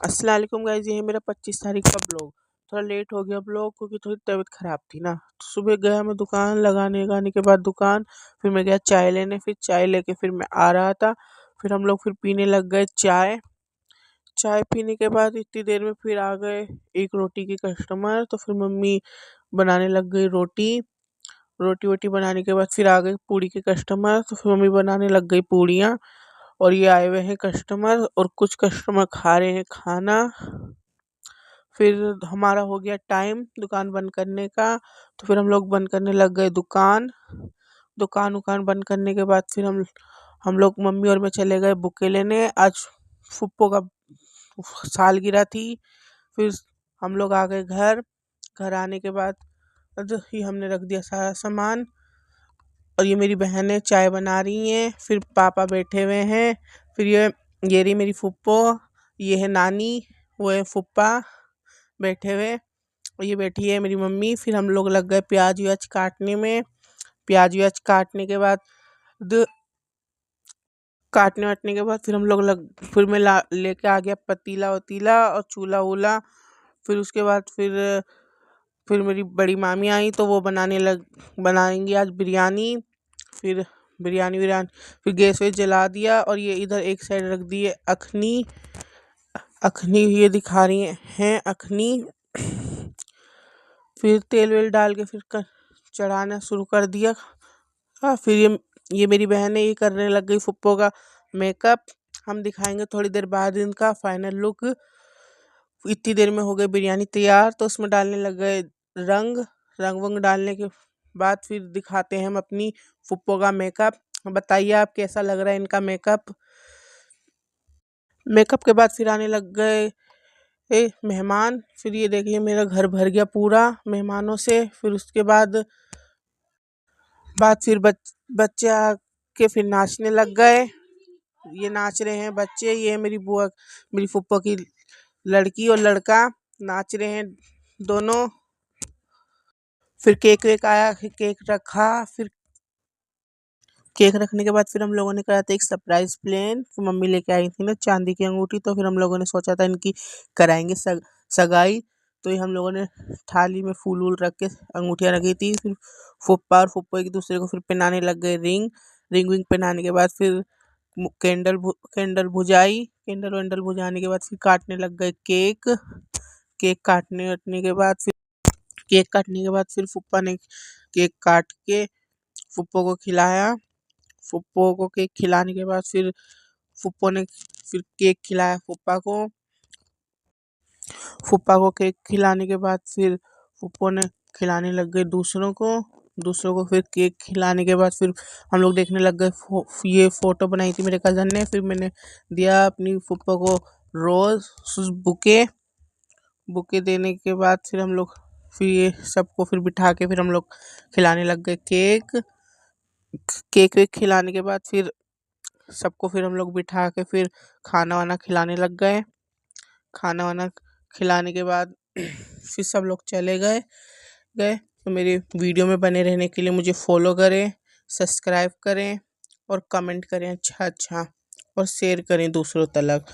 अस्सलाम वालेकुम गाइस, ये है मेरा 25 तारीख का ब्लॉग। थोड़ा लेट हो गया ब्लॉग क्योंकि थोड़ी तबीयत ख़राब थी ना। तो सुबह गया मैं दुकान लगाने के बाद दुकान, फिर मैं गया चाय लेने, फिर चाय लेके फिर मैं आ रहा था। फिर हम लोग फिर पीने लग गए चाय। चाय पीने के बाद इतनी देर में फिर आ गए एक रोटी के कस्टमर, तो फिर मम्मी बनाने लग गई रोटी। रोटी वोटी बनाने के बाद फिर आ गए पूड़ी के कस्टमर, तो फिर मम्मी बनाने लग गई पूड़ियाँ। और ये आए हुए हैं कस्टमर और कुछ कस्टमर खा रहे हैं खाना। फिर हमारा हो गया टाइम दुकान बंद करने का, तो फिर हम लोग बंद करने लग गए दुकान। दुकान उकान बंद करने के बाद फिर हम लोग मम्मी और मैं चले गए बुके लेने। आज फुप्पो का सालगिरह थी। फिर हम लोग आ गए घर। घर आने के बाद ही हमने रख दिया सारा सामान। और ये मेरी बहनें चाय बना रही हैं, फिर पापा बैठे हुए हैं। फिर ये रही मेरी फुप्पो, ये है नानी, वो है फुप्पा बैठे हुए। और ये बैठी है मेरी मम्मी। फिर हम लोग लग गए प्याज व्याज काटने में। प्याज व्याज काटने के बाद काटने वाटने के बाद फिर हम लोग फिर मैं लेके आ गया पतीला वतीला और चूल्हा वूल्हा। फिर उसके बाद फिर मेरी बड़ी मामी आई तो वो बनाएंगी आज बिरयानी। फिर बिरयानी विरयानी फिर गैस वैस जला दिया। और ये इधर एक साइड रख दिए अखनी। अखनी ये दिखा रही हैं अखनी। फिर तेल वेल डाल के फिर चढ़ाना शुरू कर दिया। फिर ये मेरी बहन है, ये करने लग गई फुप्पो का मेकअप। हम दिखाएंगे थोड़ी देर बाद इनका फाइनल लुक। इतनी देर में हो गई बिरयानी तैयार, तो उसमें डालने लग गए रंग। रंग वंग डालने के बाद फिर दिखाते हैं हम अपनी फुप्पो का मेकअप। बताइए आप कैसा लग रहा है इनका मेकअप। मेकअप के बाद फिर आने लग गए मेहमान। फिर ये देखिए मेरा घर भर गया पूरा मेहमानों से। फिर उसके बाद फिर बच्चे आके फिर नाचने लग गए। ये नाच रहे हैं बच्चे, ये मेरी बुआ मेरी फुप्पो की लड़की और लड़का नाच रहे हैं दोनों। फिर केक वेक आया, फिर केक रखा। फिर केक रखने के बाद फिर हम लोगों ने करा था एक सरप्राइज प्लान। फिर मम्मी लेके आई थी ना चांदी की अंगूठी, तो फिर हम लोगों ने सोचा था इनकी कराएंगे सगाई। तो ये हम लोगों ने थाली में फूल वूल रख के अंगूठियाँ रखी थी। फिर फुप्पा और फुप्पो एक दूसरे को फिर पहनाने लग गए रिंग। रिंग विंग पहनाने के बाद फिर कैंडल बुझाई। कैंडल वैंडल बुझाने के बाद फिर काटने लग गए केक। केक काटने वटने के बाद फिर फुप्पा ने केक काट के फुप्पो को खिलाया। फुप्पो को केक खिलाने के बाद फिर फुप्पो ने फिर केक खिलाया फुप्पा को। फुप्पा को केक खिलाने के बाद फिर फुप्पो ने खिलाने लग गए दूसरों को फिर केक खिलाने के बाद फिर हम लोग देखने लग गए। ये फ़ोटो बनाई थी मेरे कज़न ने। फिर मैंने दिया अपनी फुप्पो को रोज़ बुके देने के बाद फिर हम लोग फिर ये सबको फिर बिठा के फिर हम लोग खिलाने लग गए केक। केक वेक खिलाने के बाद फिर सबको फिर हम लोग बिठा के फिर खाना वाना खिलाने लग गए। खाना वाना खिलाने के बाद फिर सब लोग चले गए। तो मेरी वीडियो में बने रहने के लिए मुझे फॉलो करें, सब्सक्राइब करें और कमेंट करें अच्छा अच्छा, और शेयर करें दूसरों तक।